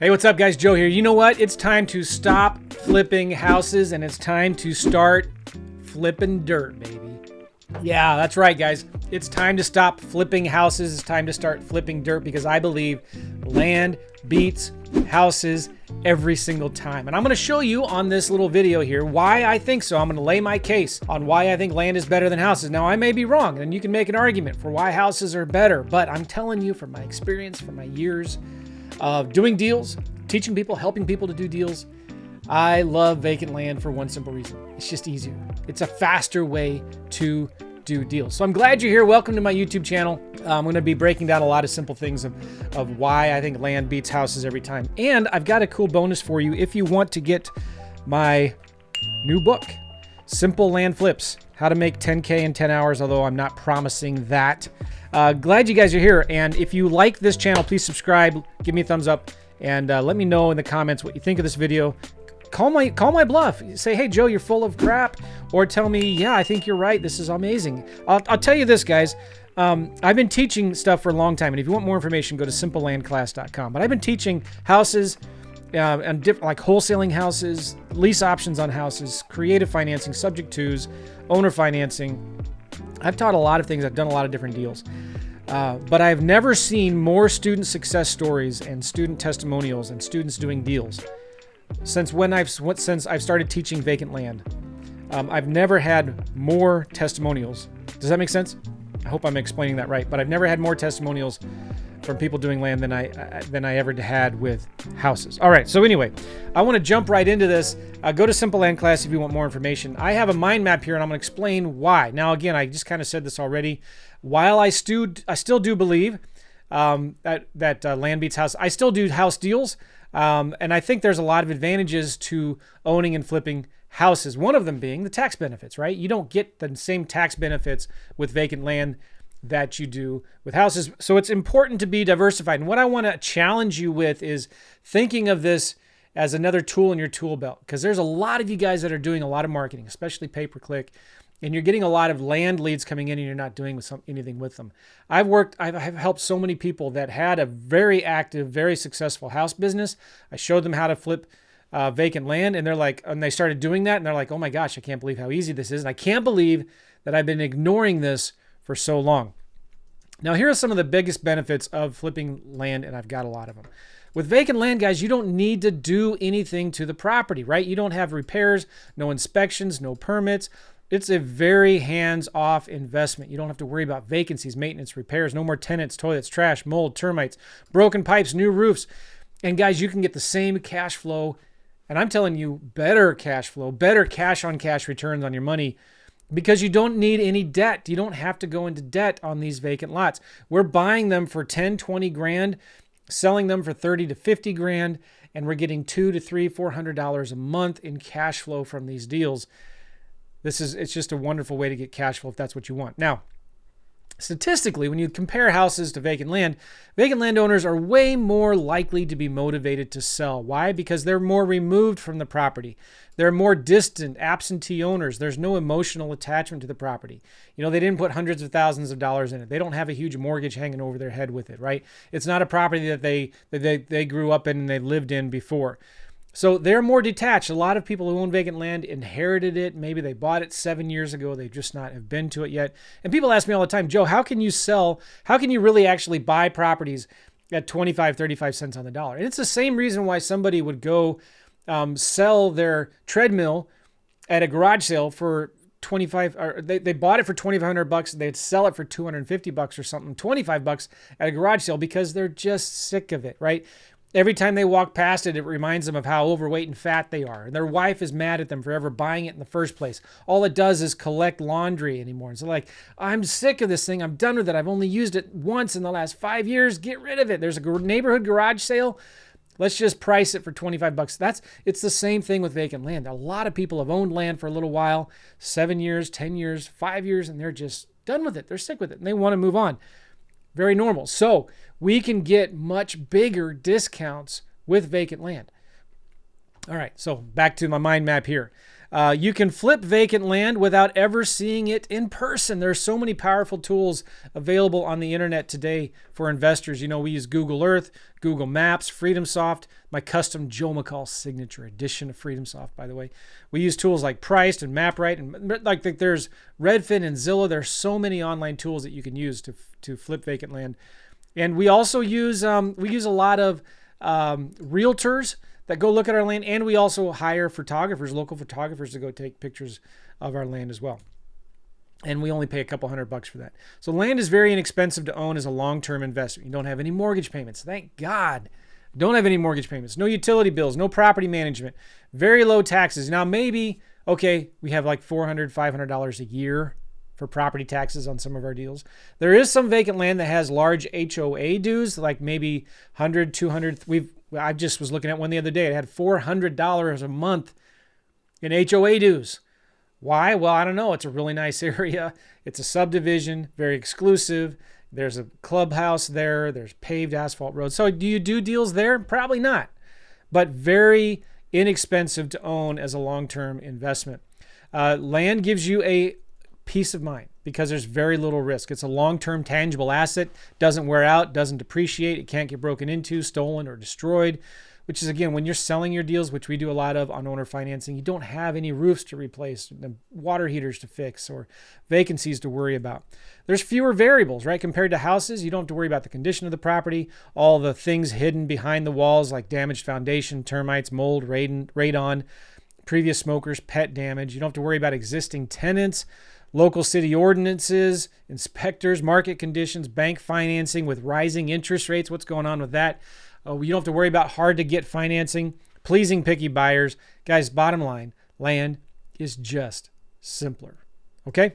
Hey, what's up, guys? Joe here. You know what? It's time to stop flipping houses and it's time to start flipping dirt, baby. Yeah, that's right, guys. It's time to stop flipping houses. It's time to start flipping dirt because I believe land beats houses every single time. And I'm going to show you on this little video here why I think so. I'm going to lay my case on why I think land is better than houses. Now, I may be wrong, and you can make an argument for why houses are better, but I'm telling you from my experience, from my years of doing deals, teaching people, helping people to do deals, I love vacant land for one simple reason. It's just easier. It's a faster way to do deals. So I'm glad you're here. Welcome to my YouTube channel. I'm going to be breaking down a lot of simple things of why I think land beats houses every time. And I've got a cool bonus for you if you want to get my new book, Simple Land Flips, How to Make 10K in 10 Hours, although I'm not promising that. Glad you guys are here. And if you like this channel, please subscribe, give me a thumbs up, and let me know in the comments what you think of this video. Call my bluff. Say, hey, Joe, you're full of crap. Or tell me, yeah, I think you're right. This is amazing. I'll tell you this, guys. I've been teaching stuff for a long time. And if you want more information, go to simplelandclass.com. But I've been teaching houses, and like wholesaling houses, lease options on houses, creative financing, subject twos, owner financing. I've taught a lot of things. I've done a lot of different deals. But I've never seen more student success stories and student testimonials and students doing deals since I've started teaching vacant land. I've never had more testimonials. Does that make sense? I hope I'm explaining that right. But I've never had more testimonials from people doing land than I ever had with houses. All right. So anyway, I want to jump right into this. Go to Simple Land Class if you want more information. I have a mind map here, and I'm going to explain why. Now, again, I just kind of said this already. While I still do believe that land beats house, I still do house deals, and I think there's a lot of advantages to owning and flipping houses. One of them being the tax benefits, right? You don't get the same tax benefits with vacant land that you do with houses. So it's important to be diversified. And what I want to challenge you with is thinking of this as another tool in your tool belt, because there's a lot of you guys that are doing a lot of marketing, especially pay-per-click, and you're getting a lot of land leads coming in and you're not doing anything with them. I've helped so many people that had a very active, very successful house business. I showed them how to flip vacant land, and they started doing that, and they're like, oh my gosh, I can't believe how easy this is. And I can't believe that I've been ignoring this for so long. Now, here are some of the biggest benefits of flipping land, and I've got a lot of them. With vacant land, guys, you don't need to do anything to the property, right? You don't have repairs, no inspections, no permits. It's a very hands-off investment. You don't have to worry about vacancies, maintenance, repairs, no more tenants, toilets, trash, mold, termites, broken pipes, new roofs. And guys, you can get the same cash flow, and I'm telling you, better cash flow, better cash-on-cash returns on your money, because you don't need any debt. You don't have to go into debt on these vacant lots. We're buying them for 10, 20 grand, selling them for 30 to 50 grand, and we're getting $200 to $400 a month in cash flow from these deals. It's just a wonderful way to get cash flow if that's what you want. Now, statistically, when you compare houses to vacant landowners are way more likely to be motivated to sell. Why? Because they're more removed from the property. They're more distant, absentee owners. There's no emotional attachment to the property. You know, they didn't put hundreds of thousands of dollars in it. They don't have a huge mortgage hanging over their head with it, right? It's not a property that they grew up in and they lived in before. So they're more detached. A lot of people who own vacant land inherited it. Maybe they bought it 7 years ago. They just not have been to it yet. And people ask me all the time, Joe, how can you sell? How can you really actually buy properties at 25, 35 cents on the dollar? And it's the same reason why somebody would go sell their treadmill at a garage sale for 25, or they bought it for $2,500. They'd sell it for $250 or something, $25 at a garage sale, because they're just sick of it, right? Every time they walk past it, it reminds them of how overweight and fat they are. And their wife is mad at them for ever buying it in the first place. All it does is collect laundry anymore. And so like, I'm sick of this thing. I'm done with it. I've only used it once in the last 5 years. Get rid of it. There's a neighborhood garage sale. Let's just price it for $25. It's the same thing with vacant land. A lot of people have owned land for a little while, 7 years, 10 years, 5 years, and they're just done with it. They're sick with it and they want to move on. Very normal. So we can get much bigger discounts with vacant land. All right, so back to my mind map here. You can flip vacant land without ever seeing it in person. There are so many powerful tools available on the internet today for investors. You know, we use Google Earth, Google Maps, FreedomSoft, my custom Joe McCall signature edition of FreedomSoft, by the way. We use tools like Priced and MapRight, and like there's Redfin and Zillow. There's so many online tools that you can use to flip vacant land. And we also use a lot of realtors that go look at our land, and we also hire photographers, local photographers, to go take pictures of our land as well. And we only pay a couple $100 for that. So land is very inexpensive to own as a long-term investment. You don't have any mortgage payments. Thank God. Don't have any mortgage payments. No utility bills, no property management, very low taxes. Now maybe, okay, we have like $400, $500 a year for property taxes on some of our deals. There is some vacant land that has large HOA dues, like maybe 100, 200. I just was looking at one the other day. It had $400 a month in HOA dues. Why? Well, I don't know. It's a really nice area. It's a subdivision, very exclusive. There's a clubhouse there. There's paved asphalt roads. So do you do deals there? Probably not, but very inexpensive to own as a long-term investment. Land gives you a peace of mind because there's very little risk. It's a long-term tangible asset, doesn't wear out, doesn't depreciate, it can't get broken into, stolen, or destroyed, which is, again, when you're selling your deals, which we do a lot of on owner financing, you don't have any roofs to replace, water heaters to fix, or vacancies to worry about. There's fewer variables, right? Compared to houses, you don't have to worry about the condition of the property, all the things hidden behind the walls like damaged foundation, termites, mold, radon, previous smokers, pet damage. You don't have to worry about existing tenants, local city ordinances, inspectors, market conditions, bank financing with rising interest rates. What's going on with that? You don't have to worry about hard to get financing, pleasing picky buyers. Guys, bottom line, land is just simpler. Okay?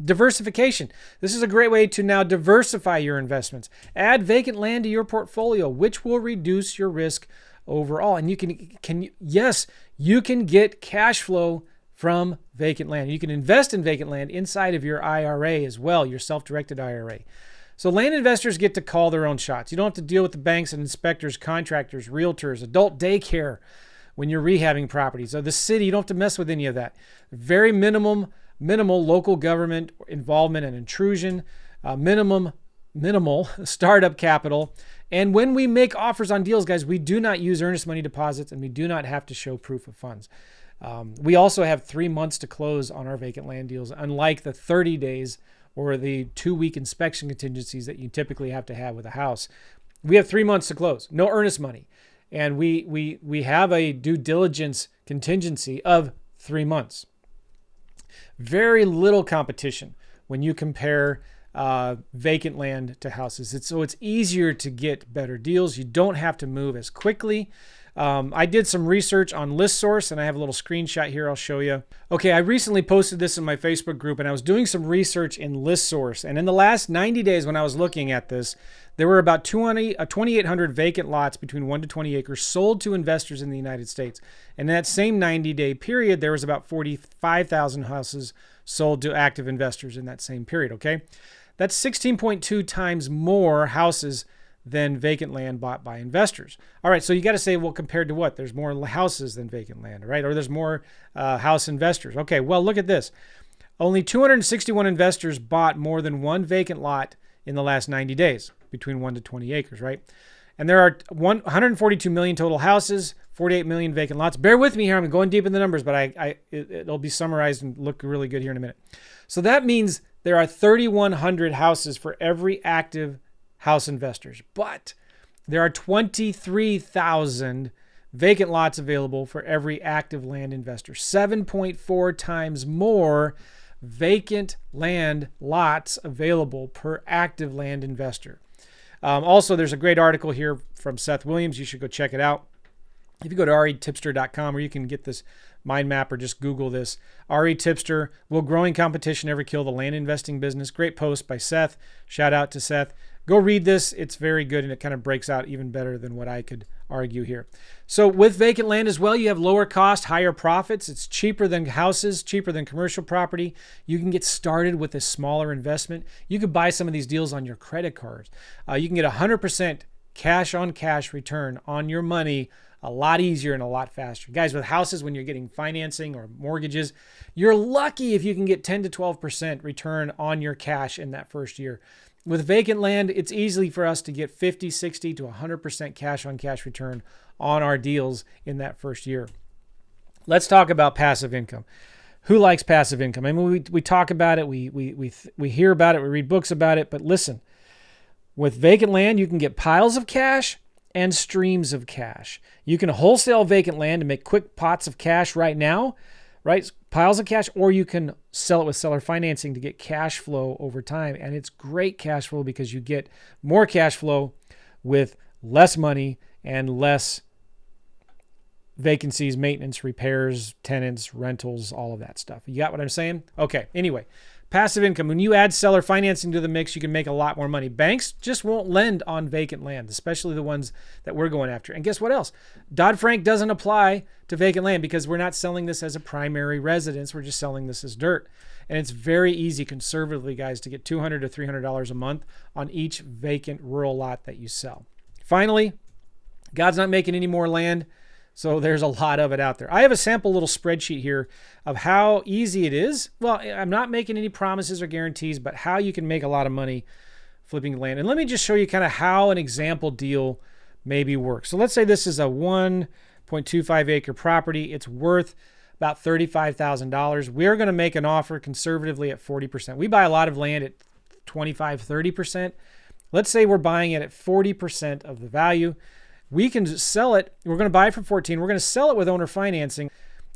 Diversification. This is a great way to now diversify your investments. Add vacant land to your portfolio, which will reduce your risk overall. And you can get cash flow from vacant land. You can invest in vacant land inside of your IRA as well, your self-directed IRA. So land investors get to call their own shots. You don't have to deal with the banks and inspectors, contractors, realtors, adult daycare when you're rehabbing properties. Or the city, you don't have to mess with any of that. Very minimal local government involvement and intrusion, minimal startup capital. And when we make offers on deals, guys, we do not use earnest money deposits, and we do not have to show proof of funds. We also have 3 months to close on our vacant land deals, unlike the 30 days or the 2-week inspection contingencies that you typically have to have with a house. We have 3 months to close, no earnest money. And we have a due diligence contingency of 3 months. Very little competition when you compare vacant land to houses. So it's easier to get better deals. You don't have to move as quickly. I did some research on ListSource, and I have a little screenshot here I'll show you. Okay, I recently posted this in my Facebook group, and I was doing some research in ListSource. And in the last 90 days when I was looking at this, there were about 2,800 vacant lots between 1 to 20 acres sold to investors in the United States. And in that same 90-day period, there was about 45,000 houses sold to active investors in that same period, okay? That's 16.2 times more houses than vacant land bought by investors. All right, so you got to say, well, compared to what? There's more houses than vacant land, right? Or there's more house investors. Okay, well, look at this. Only 261 investors bought more than one vacant lot in the last 90 days, between 1 to 20 acres, right? And there are 142 million total houses, 48 million vacant lots. Bear with me here. I'm going deep in the numbers, but it'll be summarized and look really good here in a minute. So that means there are 3,100 houses for every active house investors, but there are 23,000 vacant lots available for every active land investor. 7.4 times more vacant land lots available per active land investor. Also, there's a great article here from Seth Williams. You should go check it out. If you go to retipster.com, or you can get this mind map or just Google this. RE Tipster, will growing competition ever kill the land investing business? Great post by Seth. Shout out to Seth. Go read this. It's very good, and it kind of breaks out even better than what I could argue here. So with vacant land as well, you have lower cost, higher profits. It's cheaper than houses, cheaper than commercial property. You can get started with a smaller investment. You could buy some of these deals on your credit cards. You can get 100% cash on cash return on your money a lot easier and a lot faster. Guys, with houses, when you're getting financing or mortgages, you're lucky if you can get 10 to 12% return on your cash in that first year. With vacant land, it's easy for us to get 50, 60 to 100% cash on cash return on our deals in that first year. Let's talk about passive income. Who likes passive income? I mean, we talk about it, we hear about it, we read books about it, but listen, with vacant land, you can get piles of cash and streams of cash. You can wholesale vacant land and make quick pots of cash right now, right? Piles of cash, or you can sell it with seller financing to get cash flow over time. And it's great cash flow because you get more cash flow with less money and less vacancies, maintenance, repairs, tenants, rentals, all of that stuff. You got what I'm saying? Okay, anyway. Passive income. When you add seller financing to the mix, you can make a lot more money. Banks just won't lend on vacant land, especially the ones that we're going after. And guess what else? Dodd-Frank doesn't apply to vacant land because we're not selling this as a primary residence. We're just selling this as dirt. And it's very easy conservatively, guys, to get $200 to $300 a month on each vacant rural lot that you sell. Finally, God's not making any more land. So there's a lot of it out there. I have a sample little spreadsheet here of how easy it is. Well, I'm not making any promises or guarantees, but how you can make a lot of money flipping land. And let me just show you kind of how an example deal maybe works. So let's say this is a 1.25 acre property. It's worth about $35,000. We're going to make an offer conservatively at 40%. We buy a lot of land at 25, 30%. Let's say we're buying it at 40% of the value. We can sell it. We're going to buy it for 14. We're going to sell it with owner financing.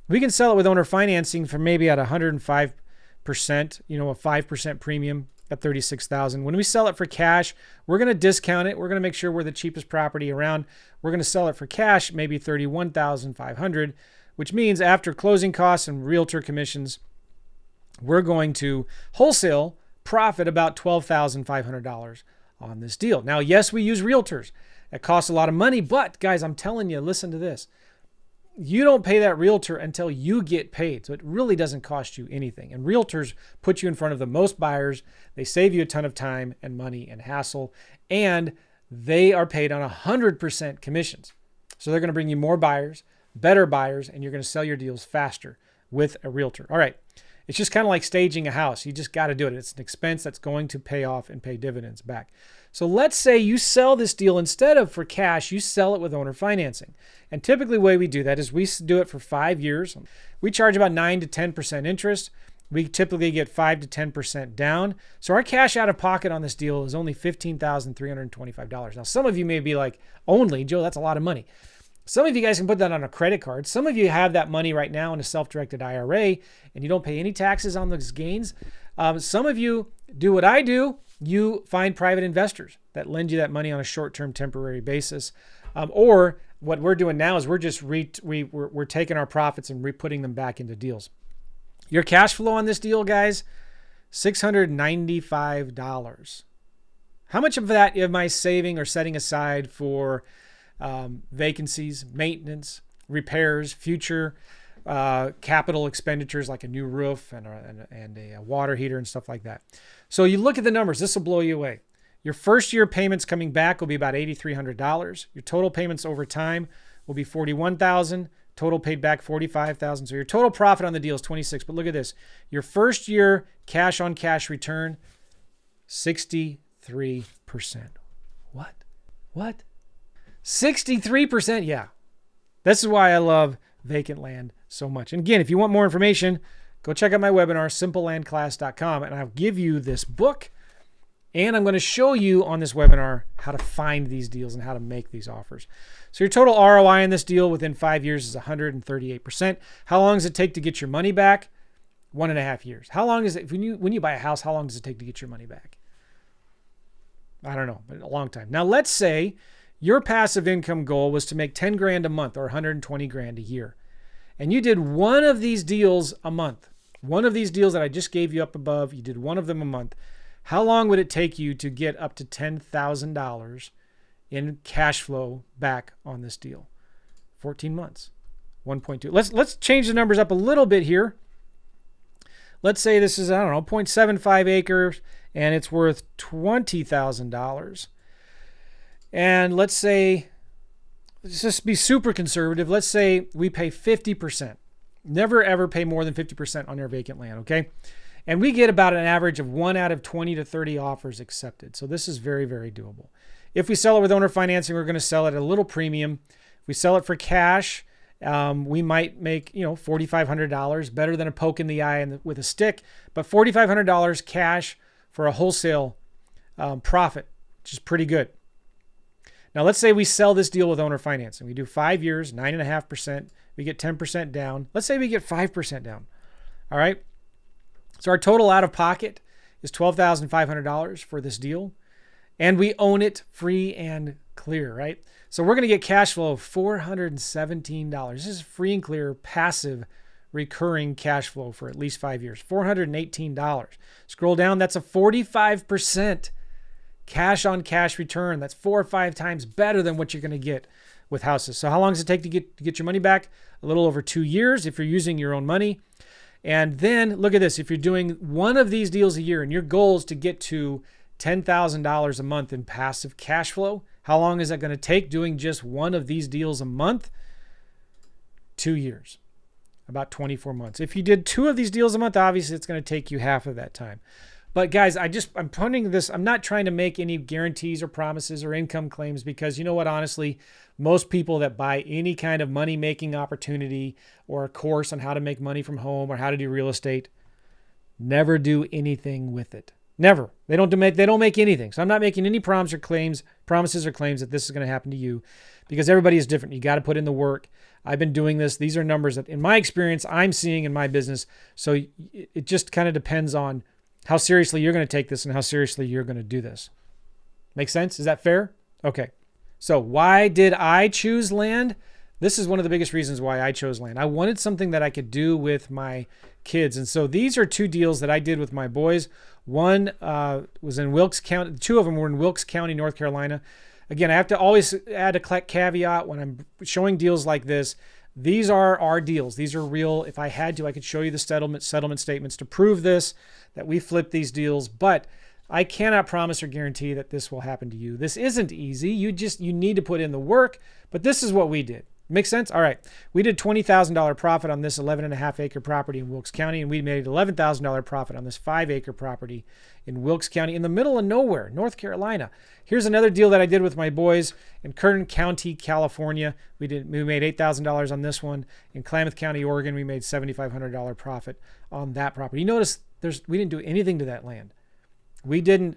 We can sell it with owner financing for maybe at 105%, a 5% premium at $36,000. When we sell it for cash, we're going to discount it. We're going to make sure we're the cheapest property around. We're going to sell it for cash, maybe $31,500, which means after closing costs and realtor commissions, we're going to wholesale profit about $12,500 on this deal. Now, yes, we use realtors. It costs a lot of money, but guys, I'm telling you, listen to this. You don't pay that realtor until you get paid. So it really doesn't cost you anything. And realtors put you in front of the most buyers. They save you a ton of time and money and hassle, and they are paid on 100% commissions. So they're going to bring you more buyers, better buyers, and you're going to sell your deals faster with a realtor. All right. It's just kind of like staging a house. You just got to do it. It's an expense that's going to pay off and pay dividends back. So let's say you sell this deal instead of for cash, you sell it with owner financing. And typically the way we do that is we do it for 5 years. We charge about 9 to 10% interest. We typically get 5 to 10% down. So our cash out of pocket on this deal is only $15,325. Now, some of you may be like, only, Joe, that's a lot of money. Some of you guys can put that on a credit card. Some of you have that money right now in a self-directed IRA and you don't pay any taxes on those gains. Some of you do what I do. You find private investors that lend you that money on a short-term temporary basis. Or what we're doing now is we're just we're taking our profits and putting them back into deals. Your cash flow on this deal, guys, $695. How much of that am I saving or setting aside for vacancies, maintenance, repairs, future capital expenditures like a new roof and a water heater and stuff like that? So you look at the numbers. This will blow you away. Your first year payments coming back will be about $8,300. Your total payments over time will be $41,000. Total paid back $45,000. So your total profit on the deal is $26,000. But look at this. Your first year cash on cash return, 63%. What? 63%? Yeah. This is why I love vacant land so much. And again, if you want more information, go check out my webinar, simplelandclass.com, and I'll give you this book. And I'm going to show you on this webinar how to find these deals and how to make these offers. So your total ROI in this deal within 5 years is 138%. How long does it take to get your money back? 1.5 years. How long is it when you buy a house? How long does it take to get your money back? I don't know, but a long time. Now let's say your passive income goal was to make 10 grand a month or 120 grand a year. And you did one of these deals a month. One of these deals that I just gave you up above, you did one of them a month. How long would it take you to get up to $10,000 in cash flow back on this deal? 14 months. 1.2. Let's change the numbers up a little bit here. Let's say this is, 0.75 acres and it's worth $20,000. And let's just be super conservative. Let's say we pay 50%. Never ever pay more than 50% on our vacant land, okay? And we get about an average of 1 out of 20 to 30 offers accepted. So this is very, very doable. If we sell it with owner financing, we're going to sell it at a little premium. If we sell it for cash, we might make, $4,500, better than a poke in the eye with a stick, but $4,500 cash for a wholesale profit, which is pretty good. Now, let's say we sell this deal with owner financing. We do 5 years, 9.5%. We get 10% down. Let's say we get 5% down. All right. So our total out of pocket is $12,500 for this deal. And we own it free and clear, right? So we're going to get cash flow of $417. This is free and clear, passive, recurring cash flow for at least 5 years. $418. Scroll down. That's a 45% cash on cash return. That's 4 or 5 times better than what you're going to get with houses. So how long does it take to get your money back? A little over 2 years if you're using your own money. And then look at this. If you're doing one of these deals a year and your goal is to get to $10,000 a month in passive cash flow, how long is that going to take doing just one of these deals a month? 2 years, about 24 months. If you did 2 of these deals a month, obviously it's going to take you half of that time. But guys, I'm putting this, I'm not trying to make any guarantees or promises or income claims because you know what, honestly, most people that buy any kind of money-making opportunity or a course on how to make money from home or how to do real estate never do anything with it. Never. They don't make anything. So I'm not making any promises or claims that this is going to happen to you because everybody is different. You got to put in the work. I've been doing this. These are numbers that in my experience, I'm seeing in my business. So it just kind of depends on how seriously you're going to take this and how seriously you're going to do this. Make sense? Is that fair? Okay. So why did I choose land? This is one of the biggest reasons why I chose land. I wanted something that I could do with my kids. And so these are 2 deals that I did with my boys. One was in Wilkes County. 2 of them were in Wilkes County, North Carolina. Again, I have to always add a caveat when I'm showing deals like this. These are our deals. These are real. If I had to, I could show you the settlement statements to prove this, that we flipped these deals. But I cannot promise or guarantee that this will happen to you. This isn't easy. You need to put in the work. But this is what we did. Make sense? All right. We did $20,000 profit on this 11.5 acre property in Wilkes County, and we made $11,000 profit on this 5 acre property in Wilkes County in the middle of nowhere, North Carolina. Here's another deal that I did with my boys in Kern County, California. We made $8,000 on this one. In Klamath County, Oregon, we made $7,500 profit on that property. You notice we didn't do anything to that land. We didn't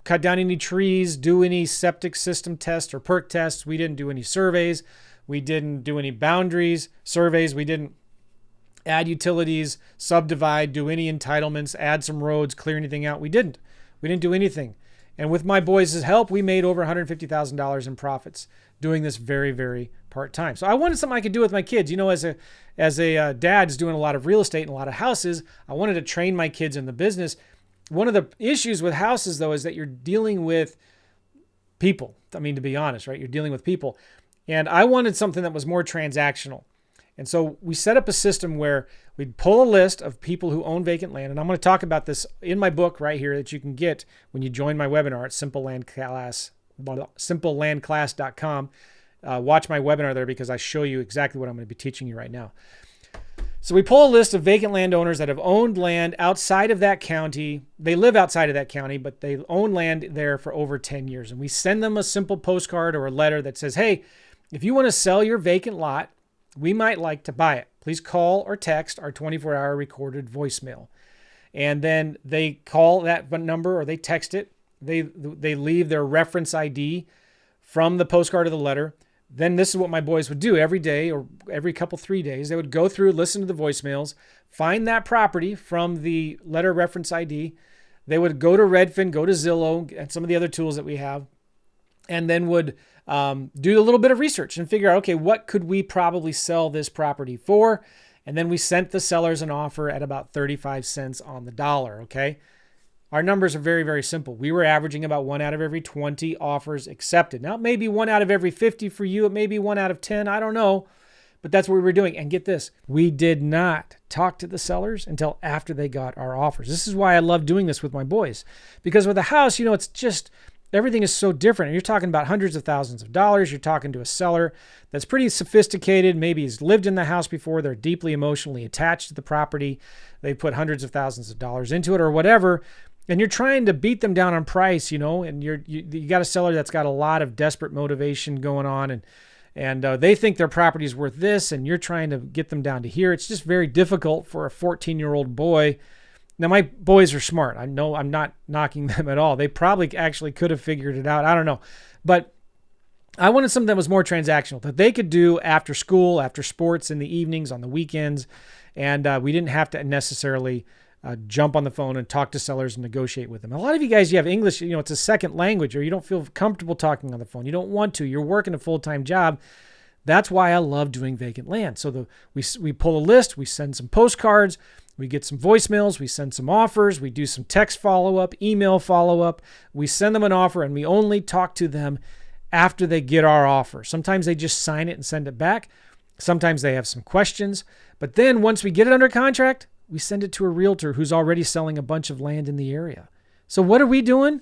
cut down any trees, do any septic system tests or perk tests. We didn't do any surveys. We didn't do any boundaries surveys. We didn't add utilities, subdivide, do any entitlements, add some roads, clear anything out. We didn't do anything. And with my boys' help, we made over $150,000 in profits doing this very, very part-time. So I wanted something I could do with my kids. As a dad's doing a lot of real estate and a lot of houses, I wanted to train my kids in the business. One of the issues with houses, though, is that you're dealing with people. I mean, to be honest, right? You're dealing with people. And I wanted something that was more transactional. And so we set up a system where we'd pull a list of people who own vacant land. And I'm going to talk about this in my book right here that you can get when you join my webinar at simplelandclass.com. Watch my webinar there because I show you exactly what I'm going to be teaching you right now. So we pull a list of vacant landowners that have owned land outside of that county. They live outside of that county, but they own land there for over 10 years. And we send them a simple postcard or a letter that says, hey, if you want to sell your vacant lot, we might like to buy it. Please call or text our 24-hour recorded voicemail. And then they call that number or they text it. They leave their reference ID from the postcard or the letter. Then this is what my boys would do every day or every 3 days. They would go through, listen to the voicemails, find that property from the letter reference ID. They would go to Redfin, go to Zillow, and some of the other tools that we have, and then would do a little bit of research and figure out, okay, what could we probably sell this property for? And then we sent the sellers an offer at about 35 cents on the dollar, okay? Our numbers are very, very simple. We were averaging about 1 out of every 20 offers accepted. Now, it may be 1 out of every 50 for you. It may be 1 out of 10. I don't know. But that's what we were doing. And get this, we did not talk to the sellers until after they got our offers. This is why I love doing this with my boys. Because with a house, it's everything is so different. You're talking about hundreds of thousands of dollars. You're talking to a seller that's pretty sophisticated. Maybe he's lived in the house before. They're deeply emotionally attached to the property. They put hundreds of thousands of dollars into it or whatever. And you're trying to beat them down on price, and you got a seller that's got a lot of desperate motivation going on, and they think their property is worth this, and you're trying to get them down to here. It's just very difficult for a 14-year-old boy. Now, my boys are smart. I know I'm not knocking them at all. They probably actually could have figured it out. I don't know. But I wanted something that was more transactional, that they could do after school, after sports, in the evenings, on the weekends. And we didn't have to necessarily jump on the phone and talk to sellers and negotiate with them. A lot of you guys, you have English, it's a second language, or you don't feel comfortable talking on the phone. You don't want to. You're working a full-time job. That's why I love doing vacant land. So we pull a list, we send some postcards, we get some voicemails, we send some offers, we do some text follow-up, email follow-up. We send them an offer, and we only talk to them after they get our offer. Sometimes they just sign it and send it back. Sometimes they have some questions. But then once we get it under contract, we send it to a realtor who's already selling a bunch of land in the area. So what are we doing?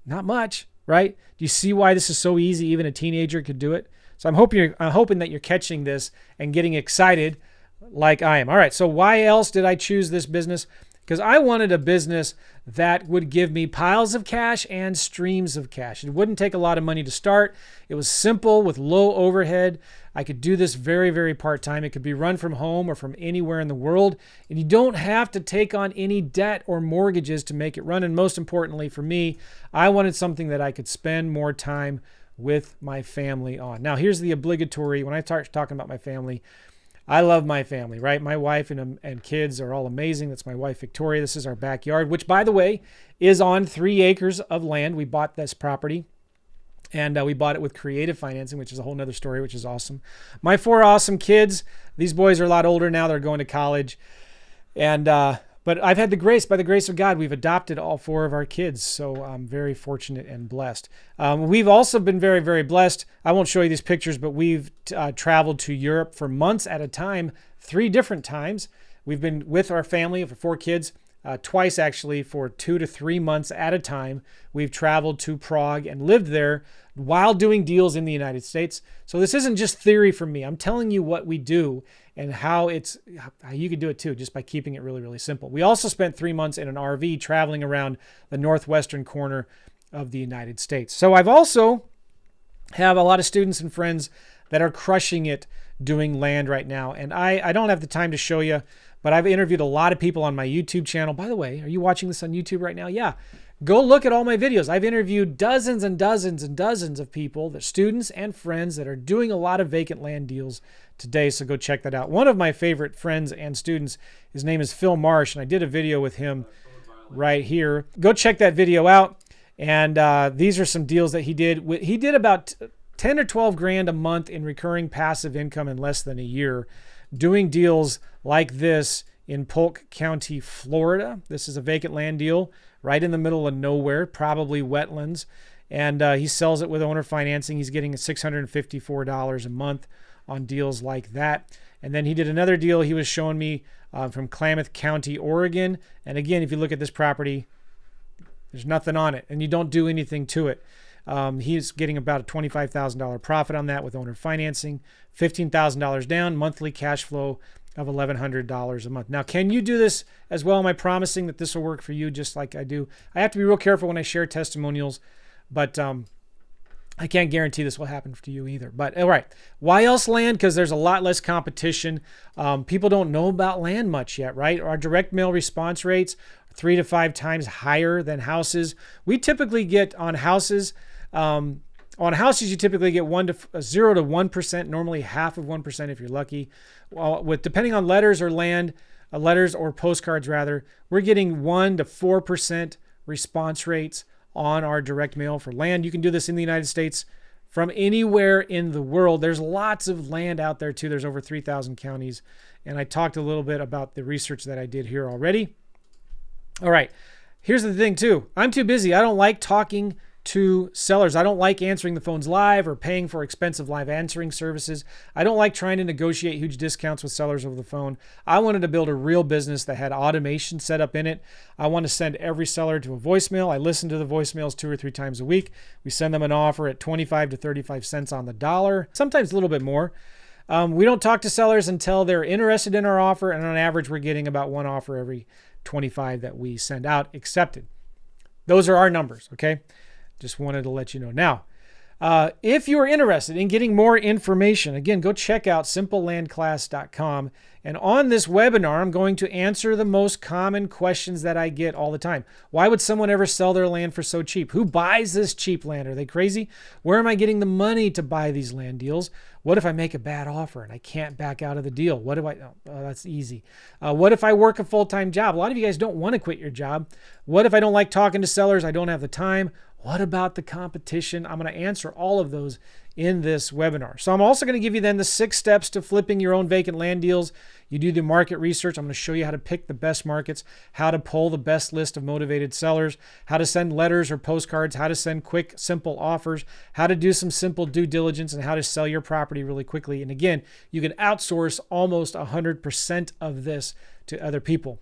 Not much, right? Do you see why this is so easy? Even a teenager could do it. So I'm hoping that you're catching this and getting excited like I am. All right, so why else did I choose this business? Because I wanted a business that would give me piles of cash and streams of cash. It wouldn't take a lot of money to start. It was simple with low overhead. I could do this very, very part-time. It could be run from home or from anywhere in the world. And you don't have to take on any debt or mortgages to make it run. And most importantly for me, I wanted something that I could spend more time with my family on. Now, here's the obligatory, when I start talking about my family, I love my family, right? My wife and kids are all amazing. That's my wife, Victoria. This is our backyard, which, by the way, is on 3 acres of land. We bought this property, and we bought it with creative financing, which is a whole nother story, which is awesome. My 4 awesome kids. These boys are a lot older now. They're going to college. But I've had by the grace of God, we've adopted all 4 of our kids. So I'm very fortunate and blessed. We've also been very, very blessed. I won't show you these pictures, but we've traveled to Europe for months at a time, 3 different times. We've been with our family for 4 kids, twice actually, for 2 to 3 months at a time. We've traveled to Prague and lived there while doing deals in the United States. So this isn't just theory from me. I'm telling you what we do and how you could do it too, just by keeping it really, really simple. We also spent 3 months in an RV traveling around the northwestern corner of the United States. So I've also have a lot of students and friends that are crushing it doing land right now. And I don't have the time to show you, but I've interviewed a lot of people on my YouTube channel. By the way, are you watching this on YouTube right now? Yeah. Go look at all my videos. I've interviewed dozens and dozens and dozens of people, the students and friends that are doing a lot of vacant land deals today. So go check that out. One of my favorite friends and students, his name is Phil Marsh, and I did a video with him right here. Go check that video out. And these are some deals that he did. He did about 10 or 12 grand a month in recurring passive income in less than a year, doing deals like this in Polk County, Florida. This is a vacant land deal right in the middle of nowhere, probably wetlands. And he sells it with owner financing. He's getting $654 a month on deals like that. And then he did another deal he was showing me from Klamath County, Oregon. And again, if you look at this property, there's nothing on it and you don't do anything to it. He's getting about a $25,000 profit on that with owner financing, $15,000 down, monthly cash flow of $1,100 a month. Now, can you do this as well? Am I promising that this will work for you just like I do? I have to be real careful when I share testimonials, but I can't guarantee this will happen to you either. But all right, why else land? Because there's a lot less competition. People don't know about land much yet, right? Our direct mail response rates are 3 to 5 times higher than houses. We typically get on houses, you typically get 0 to 1%, normally half of 1% if you're lucky. With depending on letters or land, letters or postcards rather, we're getting 1 to 4% response rates on our direct mail for land. You can do this in the United States from anywhere in the world. There's lots of land out there too. There's over 3,000 counties. And I talked a little bit about the research that I did here already. All right, here's the thing too. I'm too busy. I don't like talking to sellers. I don't like answering the phones live or paying for expensive live answering services. I don't like trying to negotiate huge discounts with sellers over the phone. I wanted to build a real business that had automation set up in it. I want to send every seller to a voicemail. I listen to the voicemails 2 or 3 times a week. We send them an offer at 25 to 35 cents on the dollar, sometimes a little bit more. We don't talk to sellers until they're interested in our offer, and on average, we're getting about 1 offer every 25 that we send out accepted. Those are our numbers, okay? Just wanted to let you know. Now, if you're interested in getting more information, again, go check out simplelandclass.com. And on this webinar, I'm going to answer the most common questions that I get all the time. Why would someone ever sell their land for so cheap? Who buys this cheap land? Are they crazy? Where am I getting the money to buy these land deals? What if I make a bad offer and I can't back out of the deal? What do I, that's easy. What if I work a full-time job? A lot of you guys don't want to quit your job. What if I don't like talking to sellers? I don't have the time. What about the competition? I'm going to answer all of those in this webinar. So I'm also going to give you then the 6 steps to flipping your own vacant land deals. You do the market research. I'm going to show you how to pick the best markets, how to pull the best list of motivated sellers, how to send letters or postcards, how to send quick, simple offers, how to do some simple due diligence, and how to sell your property really quickly. And again, you can outsource almost 100% of this to other people.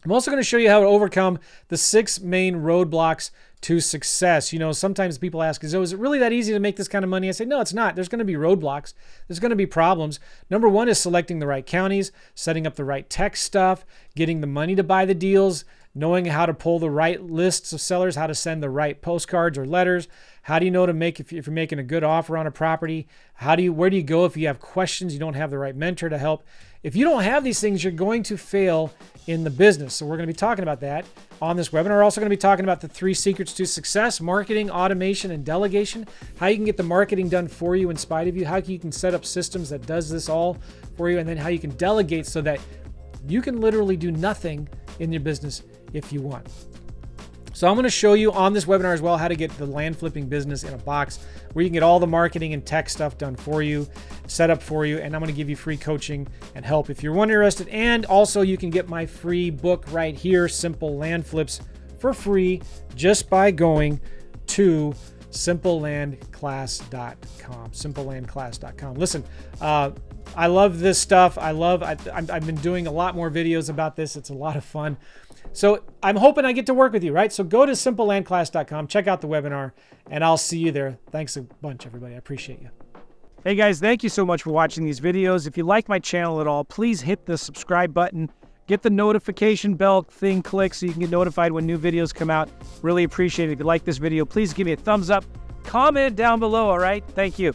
I'm also going to show you how to overcome the 6 main roadblocks to success. You know, sometimes people ask, is it really that easy to make this kind of money? I say, no, it's not. There's going to be roadblocks. There's going to be problems. Number 1 is selecting the right counties, setting up the right tech stuff, getting the money to buy the deals, knowing how to pull the right lists of sellers, how to send the right postcards or letters. How do you know to make, if you're making a good offer on a property? Where do you go if you have questions? You don't have the right mentor to help. If you don't have these things, you're going to fail in the business. So we're going to be talking about that on this webinar. We're also going to be talking about the 3 secrets to success: marketing, automation, and delegation. How you can get the marketing done for you in spite of you. How you can set up systems that does this all for you. And then how you can delegate so that you can literally do nothing in your business if you want. So I'm going to show you on this webinar as well how to get the land flipping business in a box where you can get all the marketing and tech stuff done for you, set up for you, and I'm going to give you free coaching and help if you're interested. And also you can get my free book right here, Simple Land Flips, for free just by going to simplelandclass.com. Simplelandclass.com. Listen, I love this stuff. I've been doing a lot more videos about this. It's a lot of fun. So I'm hoping I get to work with you, right? So go to simplelandclass.com, check out the webinar, and I'll see you there. Thanks a bunch, everybody. I appreciate you. Hey guys, thank you so much for watching these videos. If you like my channel at all, please hit the subscribe button. Get the notification bell thing clicked so you can get notified when new videos come out. Really appreciate it. If you like this video, please give me a thumbs up. Comment down below, all right? Thank you.